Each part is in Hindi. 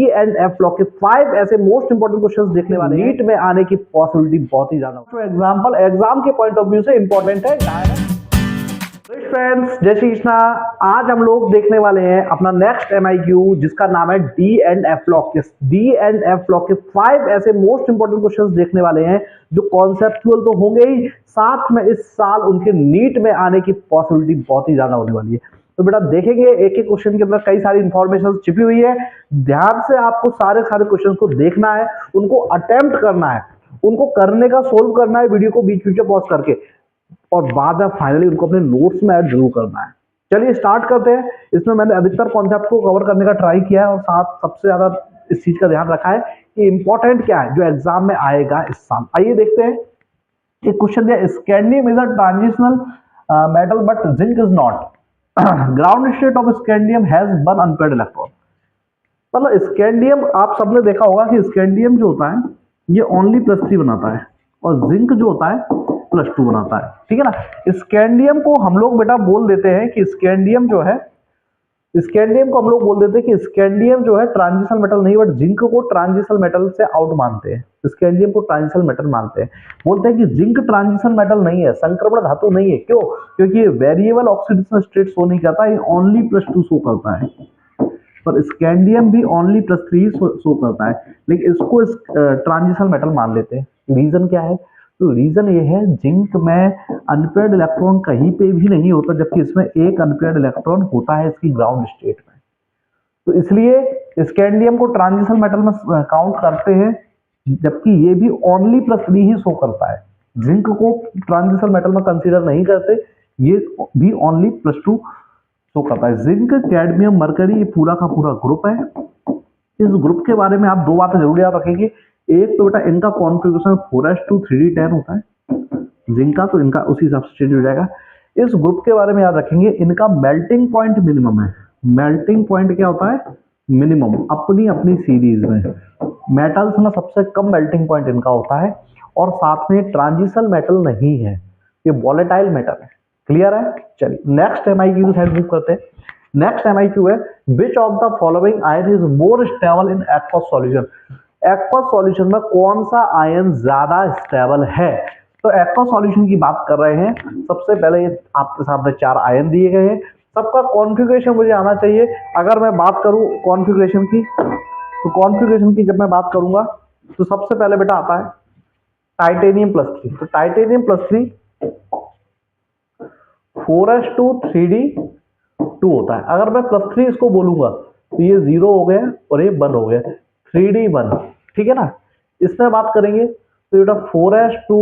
डी एंड एफ ब्लॉक के 5 ऐसे मोस्ट इंपोर्टेंट क्वेश्चंस देखने वाले हैं। नीट में आने की पॉसिबिलिटी बहुत ही ज्यादा। तो एग्जाम के पॉइंट ऑफ व्यू से इंपॉर्टेंट है। फ्रेंड्स, जय श्री कृष्णा। आज हम लोग देखने वाले हैं अपना नेक्स्ट एमआईक्यू जिसका नाम है D and F block. D and F block के 5 ऐसे मोस्ट इंपोर्टेंट क्वेश्चंस देखने वाले हैं जो कॉन्सेप्चुअल तो होंगे ही, साथ में इस साल उनके नीट में आने की पॉसिबिलिटी बहुत ही ज्यादा होने वाली है। तो बेटा देखेंगे एक एक क्वेश्चन के अंदर कई सारी इंफॉर्मेशन छिपी हुई है। ध्यान से आपको सारे क्वेश्चंस को देखना है, उनको अटेम्प्ट करना है, उनको करने का सोल्व करना है, वीडियो को बीच बीच में पॉज करके, और बाद में फाइनली उनको अपने नोट्स में ऐड जरूर करना है। चलिए स्टार्ट करते हैं। इसमें मैंने अधिकतर कॉन्सेप्ट को कवर करने का ट्राई किया है और साथ सबसे ज्यादा इस चीज का ध्यान रखा है कि इंपॉर्टेंट क्या है जो एग्जाम में आएगा इस साल। आइए देखते हैं। एक क्वेश्चन दिया, scandium is a transitional metal but zinc is not. Ground state of scandium has one unpaired electron. मतलब स्कैंडियम आप सबने देखा होगा कि स्कैंडियम जो होता है ये ओनली +3 बनाता है और जिंक जो होता है +2 बनाता है। ठीक है ना। स्कैंडियम को हम लोग बेटा बोल देते हैं कि स्कैंडियम जो है, स्कैंडियम को हम लोग बोल देते हैं कि स्कैंडियम जो है ट्रांजिशनल मेटल नहीं, बट जिंक को ट्रांजिशनल मेटल से आउट मानते हैं। स्कैंडियम को ट्रांजिशनल मेटल मानते हैं। बोलते हैं कि जिंक ट्रांजिशनल मेटल नहीं है, संक्रमण धातु नहीं है। क्यों? क्योंकि ये वेरिएबल ऑक्सीडेशन स्टेट शो नहीं करता, ये ओनली +2 शो करता है। पर स्कैंडियम भी ओनली +3 शो करता है, लेकिन इसको ट्रांजिशनल मेटल मान लेते हैं। रीजन क्या है? तो रीजन ये है, जिंक में अनपेयर्ड इलेक्ट्रॉन कहीं पे भी नहीं होता, जबकि इसमें एक अनपेयर्ड इलेक्ट्रॉन होता है इसकी ग्राउंड स्टेट में। तो इसलिए स्कैंडियम को ट्रांजिशनल मेटल में काउंट करते हैं, जबकि ये भी ओनली +3 ही शो करता है। जिंक को ट्रांजिशनल मेटल में कंसीडर नहीं करते, ये भी ओनली +2 शो करता है। जिंक, कैडमियम, मरकरी, ये पूरा का पूरा ग्रुप है। इस ग्रुप के बारे में आप दो बातें जरूर याद रखेंगे। एक तो बेटा इनका कॉन्फ़िगरेशन 4s2 3d10 होता है जिंक का, तो इनका उसी हिसाब से चेंज हो जाएगा। इस ग्रुप के बारे में याद रखेंगे, इनका मेल्टिंग पॉइंट मिनिमम है। मेल्टिंग पॉइंट क्या होता है? मिनिमम। अपनी अपनी सीरीज में मेटल्स में सबसे कम मेल्टिंग पॉइंट इनका होता है, और साथ में ट्रांजिशनल मेटल नहीं है, ये वॉलेटाइल मेटल है। क्लियर है? चलिए नेक्स्ट एमआईक्यू साइड मूव करते हैं। नेक्स्ट एमआईक्यू है, विच of the following ion is more stable in aqueous solution. Aqueous solution में कौन सा आयन ज्यादा स्टेबल है? तो एक्वस सॉल्यूशन की बात कर रहे हैं। सबसे पहले आपके सामने 4 आयन दिए गए हैं, सबका कॉन्फ़िगरेशन मुझे आना चाहिए। अगर मैं बात करूं कॉन्फ़िगरेशन की, तो कॉन्फ़िगरेशन की जब मैं बात करूंगा तो सबसे पहले बेटा आता है टाइटेनियम +3। तो टाइटेनियम +3 4s2 3d2 होता है। अगर मैं +3 इसको बोलूंगा तो ये 0 हो गया और ये 1 हो गया, 3d1। ठीक है ना। इसमें बात करेंगे तो बेटा 4s2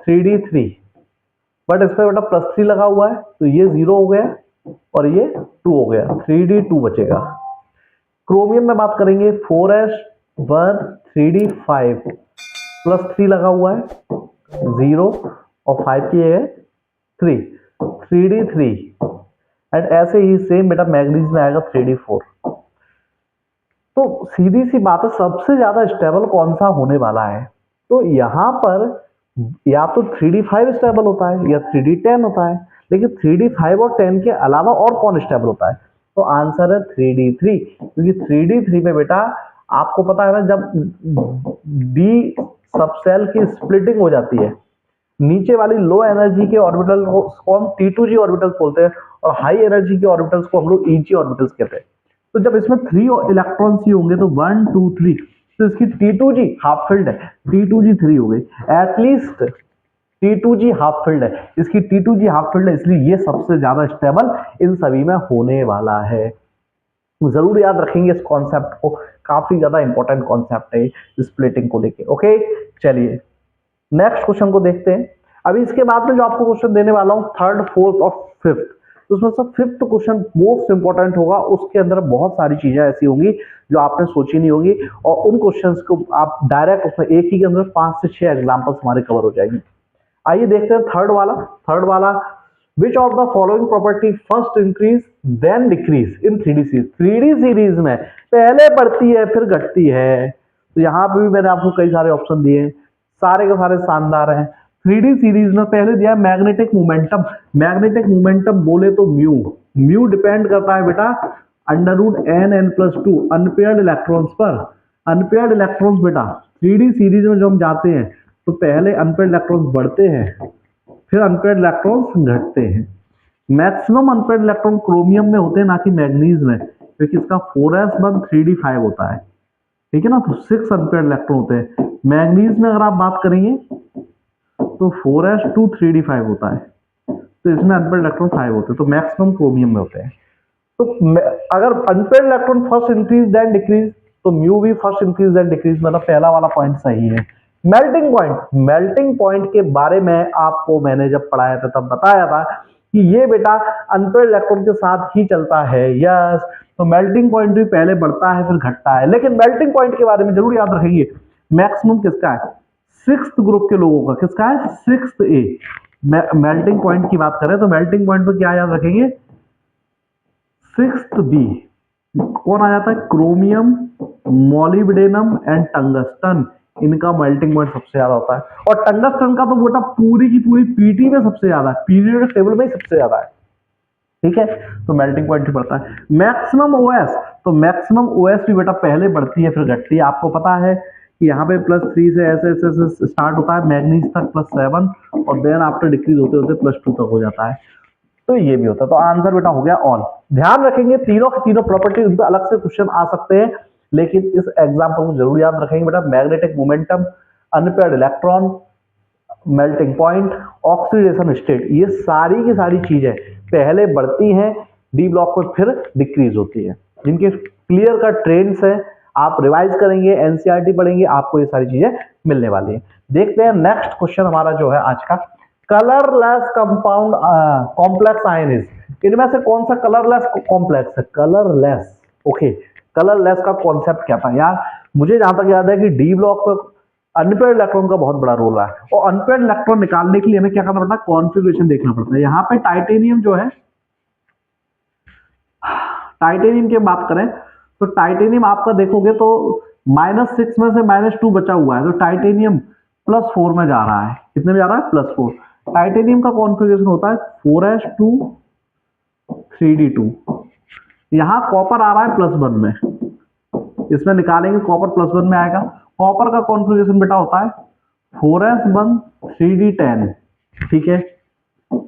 3d3, बट इस पर बेटा +3 लगा हुआ है तो ये 0 हो गया और ये 2 हो गया, 3d2 बचेगा। क्रोमियम में बात करेंगे 4s1 3d5, +3 लगा हुआ है 0 और 5 की है 3, 3d3। एंड ऐसे ही सेम बेटा मैग्नीज में आएगा 3d4। तो सीधी सी बात है, सबसे ज्यादा स्टेबल कौन सा होने वाला है? तो यहां पर या तो 3d5 स्टेबल होता है या 3d10 होता है, लेकिन 3d5 और 10 के अलावा और कौन स्टेबल होता है? तो आंसर है 3d3। क्योंकि 3d3 में बेटा आपको पता है ना, जब डी सबसेल की स्प्लिटिंग हो जाती है, नीचे वाली लो एनर्जी के ऑर्बिटल को हम T2g ऑर्बिटल्स बोलते हैं, और हाई एनर्जी के ऑर्बिटल्स को हम लोग Eg ऑर्बिटल्स कहते हैं। तो जब इसमें 3 इलेक्ट्रॉन्स ही होंगे तो 1 2 3, तो इसकी T2g हाफ फील्ड है, T2g 3 हो गई। एटलीस्ट T2g हाफ फील्ड है, इसकी T2g हाफ फील्ड है, इसलिए ये सबसे ज्यादा स्टेबल इन सभी में होने वाला है। जरूर याद रखेंगे इस कॉन्सेप्ट को, काफी ज्यादा इंपॉर्टेंट कॉन्सेप्ट है स्प्लिटिंग को लेके। ओके चलिए नेक्स्ट क्वेश्चन को देखते हैं। अभी इसके बाद में जो आपको क्वेश्चन देने वाला हूं 3rd 4th और 5th, तो उसमें से 5th क्वेश्चन मोस्ट इंपॉर्टेंट होगा। उसके अंदर बहुत सारी चीजें ऐसी होंगी जो आपने सोची नहीं होगी, और उन क्वेश्चंस को आप डायरेक्ट उसमें एक ही के अंदर 5 से 6 एग्जांपल्स हमारे कवर हो जाएंगे। आइए देखते हैं थर्ड वाला which of the following property first increase then decrease in 3D series. 3D series में पहले बढ़ती है फिर घटती है। तो यहाँ पे भी मैंने आपको कई सारे ऑप्शन दिए हैं, सारे के सारे शानदार हैं। 3D सीरीज में पहले दिया है मैग्नेटिक मोमेंटम। मैग्नेटिक मोमेंटम बोले तो म्यू डिपेंड करता है बेटा √n+2 अनपेयर्ड इलेक्ट्रॉन्स पर। अनपेयर्ड इलेक्ट्रॉन्स बेटा 3D सीरीज में जो हम जाते हैं तो पहले अनपेयर्ड इलेक्ट्रॉन्स बढ़ते हैं, फिर अनपेयर्ड इलेक्ट्रॉन्स घटते हैं। मैक्सिमम अनपेयर्ड इलेक्ट्रॉन क्रोमियम में होते हैं, ना कि मैग्नीज में, क्योंकि इसका 4s1 3d5 होता है, ठीक है ना। तो 6 अनपेयर्ड इलेक्ट्रॉन होते हैं। मैग्नीज में अगर आप बात करेंगे तो 4s2 3d5 होता है, तो इसमें अनपेयर्ड इलेक्ट्रॉन 5 होते हैं, तो मैक्सिमम क्रोमियम में होते हैं। तो अगर unpaired electron first increase then decrease, तो म्यू भी फर्स्ट इंक्रीज देन डिक्रीज, मतलब पहला वाला पॉइंट सही है। मेल्टिंग पॉइंट के बारे में आपको मैंने जब पढ़ाया था तब बताया था कि ये बेटा अनपेयर्ड इलेक्ट्रॉन के साथ ही चलता है। यस, तो मेल्टिंग पॉइंट भी पहले बढ़ता है फिर घटता है। लेकिन मेल्टिंग पॉइंट के बारे में जरूर याद रखेंगे, मैक्सिमम किसका है? 6th ग्रुप के लोगों का। किसका है? 6th ए। मेल्टिंग पॉइंट की बात करें तो मेल्टिंग पॉइंट पर क्या याद रखेंगे? 6th B. कौन आ जाता है? Chromium, molybdenum and tungsten. इनका मेल्टिंग पॉइंट सबसे ज्यादा होता है। और टंगस्टन का तो बेटा पूरी की पूरी पीटी में सबसे ज्यादा है, पीरियोडिक टेबल में ही सबसे ज्यादा है, ठीक है। तो मेल्टिंग पॉइंट ही बढ़ता है। मैक्सिमम ओएस, तो मैक्सिमम ओएस भी बेटा पहले बढ़ती है फिर घटती है। आपको पता है कि यहाँ पे +3 से ऐसे ऐसे स्टार्ट होता है, मैग्नीज तक +7, और देन आफ्टर डिक्रीज होते होते +2 तक हो जाता है। तो ये भी होता है। तो आंसर बेटा हो गया ऑल। ध्यान रखेंगे तीनों की तीनों प्रॉपर्टी, उन पर अलग से क्वेश्चन आ सकते हैं, लेकिन इस एग्जाम्पल को जरूर याद रखेंगे बेटा। Magnetic momentum, unpaired electron, melting point, oxidation state, ये सारी की सारी चीजें पहले बढ़ती हैं डी ब्लॉक में, फिर डिक्रीज होती है। जिनके क्लियर का ट्रेंड्स है, आप रिवाइज करेंगे, एनसीईआरटी पढ़ेंगे, आपको ये सारी चीजें मिलने वाली है। देखते हैं नेक्स्ट क्वेश्चन हमारा जो है आज का, कलरलेस कंपाउंड कॉम्प्लेक्स आयनिज। इनमें से कौन सा कलरलेस कॉम्प्लेक्स है? Colourless, okay. कलरलेस का कॉन्सेप्ट क्या था यार? मुझे जहां तक याद है कि डी ब्लॉक पर अनपेयर्ड इलेक्ट्रॉन का बहुत बड़ा रोल है, और अनपेयर्ड इलेक्ट्रॉन निकालने के लिए हमें क्या करना पड़ता है? कॉन्फ़िगरेशन देखना पड़ता है। यहाँ पे टाइटेनियम जो है, टाइटेनियम की बात करें तो टाइटेनियम आपका देखोगे तो -6 में से -2 बचा हुआ है, तो टाइटेनियम +4 में जा रहा है। कितने में जा रहा है? +4। टाइटेनियम का कॉन्फ़िगरेशन होता है 4s2 3d2। यहाँ कॉपर आ रहा है +1 में, इसमें निकालेंगे कॉपर +1 में आएगा। कॉपर का कॉन्फ़िगरेशन बेटा होता है 4s1 3d10, ठीक है।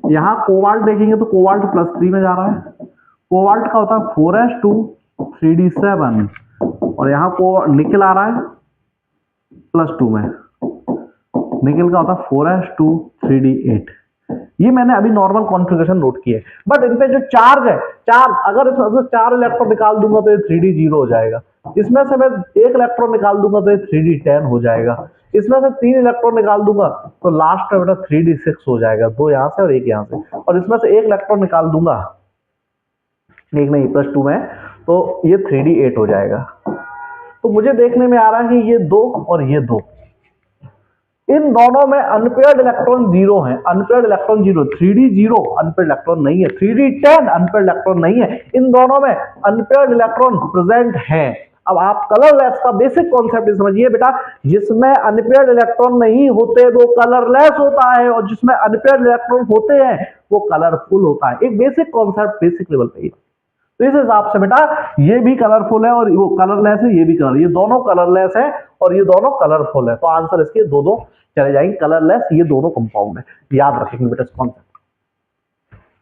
यहाँ कोबाल्ट देखेंगे तो कोबाल्ट +3 में जा रहा है। कोबाल्ट का होता है 4s2 3d7, और यहाँ को निकल आ रहा है +2 में। निकल का होता है 4s2 3d8। ये मैंने अभी नॉर्मल कॉन्फ़िगरेशन नोट किए, बट इन पे जो चार्ज है, चार्ज अगर इसमें से 4 इलेक्ट्रॉन निकाल दूंगा तो ये 3d0 हो जाएगा। इसमें से मैं 1 इलेक्ट्रॉन निकाल दूंगा तो ये 3d10 हो जाएगा। इसमें से 3 इलेक्ट्रॉन निकाल दूंगा तो लास्ट में बेटा 3d6 हो जाएगा, 2 यहां से और 1 यहां से। और इसमें से 1 इलेक्ट्रॉन निकाल दूंगा, एक नहीं +2 में, तो ये 3d8 हो जाएगा। तो मुझे देखने में आ रहा है कि ये 2 और ये 2, इन दोनों में अनपेयर्ड इलेक्ट्रॉन 0 है। Unpaired electron 0, 3d0 unpaired electron नहीं है, 3d10 अनपेयर्ड इलेक्ट्रॉन नहीं है। इन दोनों में अनपेयर्ड इलेक्ट्रॉन प्रेजेंट है। अब आप कलरलेस का बेसिक कॉन्सेप्ट समझिए बेटा, जिसमें अनपेयर्ड इलेक्ट्रॉन नहीं होते वो कलरलेस होता है, और जिसमें अनपेयर्ड इलेक्ट्रॉन होते हैं वो कलरफुल होता है। एक बेसिक कॉन्सेप्ट बेसिक लेवल पे। तो इस हिसाब से बेटा ये भी कलरफुल है और वो कलरलेस है, ये भी कलर, ये दोनों कलरलेस है और ये दोनों कलरफुल है। तो आंसर इसके दो चले जाएंगे, कलरलेस ये दोनों कंपाउंड है। याद रखेंगे बेटा इस कॉन्सेप्ट।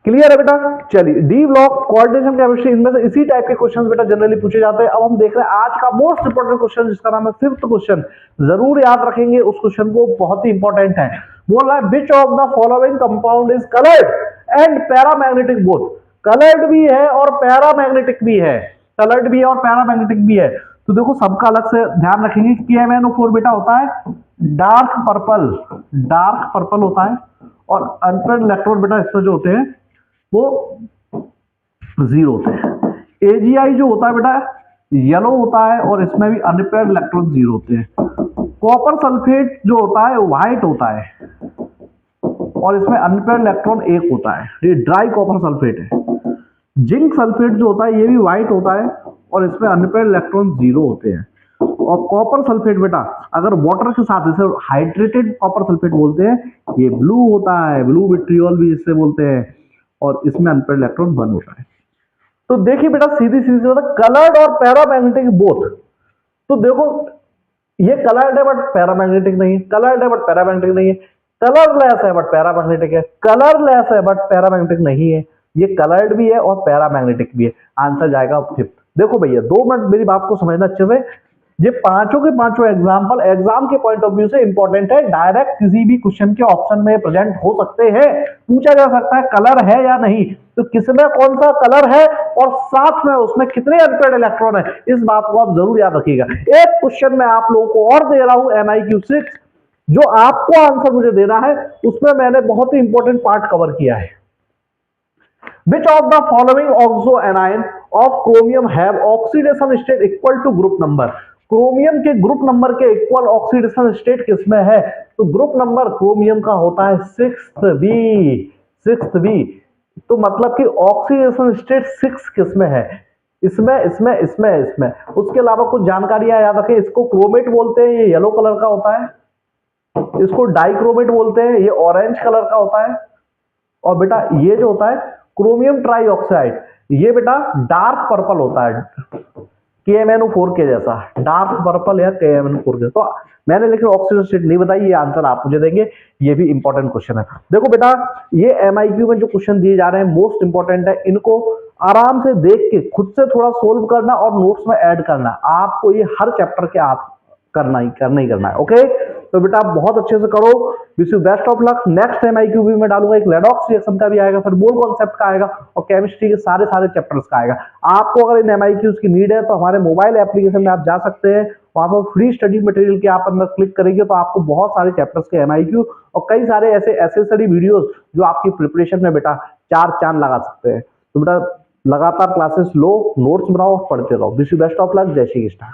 क्लियर है बेटा? चलिए, डी ब्लॉक, कोऑर्डिनेशन केमिस्ट्री, इनमें से इसी टाइप के क्वेश्चंस बेटा जनरली पूछे जाते हैं। अब हम देख रहे हैं आज का मोस्ट इंपोर्टेंट क्वेश्चन, जिसका नाम है 5th क्वेश्चन। जरूर याद रखेंगे उस क्वेश्चन को, बहुत ही इंपॉर्टेंट है। बोल रहा है विच of the following compound is coloured and paramagnetic both. Coloured भी है और पैरामैग्नेटिक भी है, कलर्ड भी है और पैरामैग्नेटिक भी है। तो देखो सबका अलग से ध्यान रखेंगे। KMnO4 बेटा होता है डार्क पर्पल होता है, और अनपेयर्ड इलेक्ट्रॉन बेटा इसमें जो होते हैं वो 0 होते हैं। AgI जो होता है बेटा येलो होता है, और इसमें भी अनपेयर्ड इलेक्ट्रॉन 0 होते हैं। कॉपर सल्फेट जो होता है व्हाइट होता है, और इसमें अनपेयर्ड इलेक्ट्रॉन 1 होता है, ये ड्राई कॉपर सल्फेट है। जिंक सल्फेट जो होता है ये भी व्हाइट होता है, और इसमें अनपेयर्ड इलेक्ट्रॉन 0 होते हैं। और कॉपर सल्फेट बेटा अगर वाटर के साथ, इसे हाइड्रेटेड कॉपर सल्फेट बोलते हैं, ये ब्लू होता है, ब्लू विट्रियोल भी जिससे बोलते हैं, और इसमें अनपेयर्ड इलेक्ट्रॉन 1 होता है। तो देखिए बेटा सीधी सीधी सी बात, कलर्ड और पैरामैग्नेटिक बोथ। तो देखो ये कलर्ड है बट पैरामैग्नेटिक नहीं है, कलर्ड है बट पैरामैग्नेटिक नहीं है, कलरलेस है बट पैरामैग्नेटिक है, कलरलेस है बट पैरामैग्नेटिक नहीं है, ये कलर्ड भी है और पैरामैग्नेटिक भी है। आंसर जाएगा फिफ्थ। देखो भैया 2 मिनट मेरी बात को समझना अच्छे से, ये पांचों के पांचों एग्जाम्पल एग्जाम के पॉइंट ऑफ व्यू से इंपॉर्टेंट है, डायरेक्ट किसी भी क्वेश्चन के ऑप्शन में प्रेजेंट हो सकते हैं, पूछा जा सकता है कलर है या नहीं, तो किसमें कौन सा कलर है और साथ में उसमें कितने अनपेड इलेक्ट्रॉन है, इस बात को आप जरूर याद रखिएगा। एक क्वेश्चन मैं आप लोगों को और दे रहा हूं MIQ 6, जो आपको आंसर मुझे देना है, उसमें मैंने बहुत ही इंपॉर्टेंट पार्ट कवर किया है। Which of the following oxoanion of chromium have oxidation state equal to group number? Chromium के ग्रुप नंबर के इक्वल ऑक्सीडेशन स्टेट किसमें है? तो ग्रुप नंबर क्रोमियम का होता है 6B। तो मतलब कि ऑक्सीडेशन स्टेट 6 किसमें है? इसमें। उसके अलावा कुछ जानकारियां याद रखें, इसको क्रोमेट बोलते हैं, ये येलो कलर का होता है, इसको डाइक्रोमेट बोलते हैं, ये ऑरेंज कलर का होता है, और बेटा ये जो होता है क्रोमियम ट्राइऑक्साइड, ये बेटा डार्क पर्पल होता है, KMnO4 के जैसा डार्क पर्पल या KMnO4 के। तो मैंने लेकिन ऑक्सीजन स्टेट नहीं बताई, ये आंसर आप मुझे देंगे, ये भी इंपॉर्टेंट क्वेश्चन है। देखो बेटा ये MIQ में जो क्वेश्चन दिए जा रहे हैं मोस्ट इंपॉर्टेंट है, इनको आराम से देख के खुद से थोड़ा सोल्व करना और नोट्स में ऐड करना, आपको ये हर चैप्टर के आप करना ही करना है। ओके, तो बेटा बहुत अच्छे से करो, wish you best of luck. Next MIQ भी मैं डालूंगा, एक रेडॉक्स रिएक्शन का भी आएगा, फिर मोल कॉन्सेप्ट का आएगा और केमिस्ट्री के सारे चैप्टर्स का आएगा। आपको अगर इन MIQs की नीड है तो हमारे मोबाइल एप्लीकेशन में आप जा सकते हैं, वहां पर फ्री स्टडी मटेरियल के आप अंदर क्लिक करेंगे तो आपको बहुत सारे चैप्टर्स के MIQ और कई सारे ऐसे एसेसरी वीडियोस जो आपकी प्रिपरेशन में बेटा 4 चांद लगा सकते हैं। तो बेटा लगातार क्लासेस लो, नोट्स बनाओ, पढ़ते रहो। Wish you best of luck. जय श्री कृष्ण।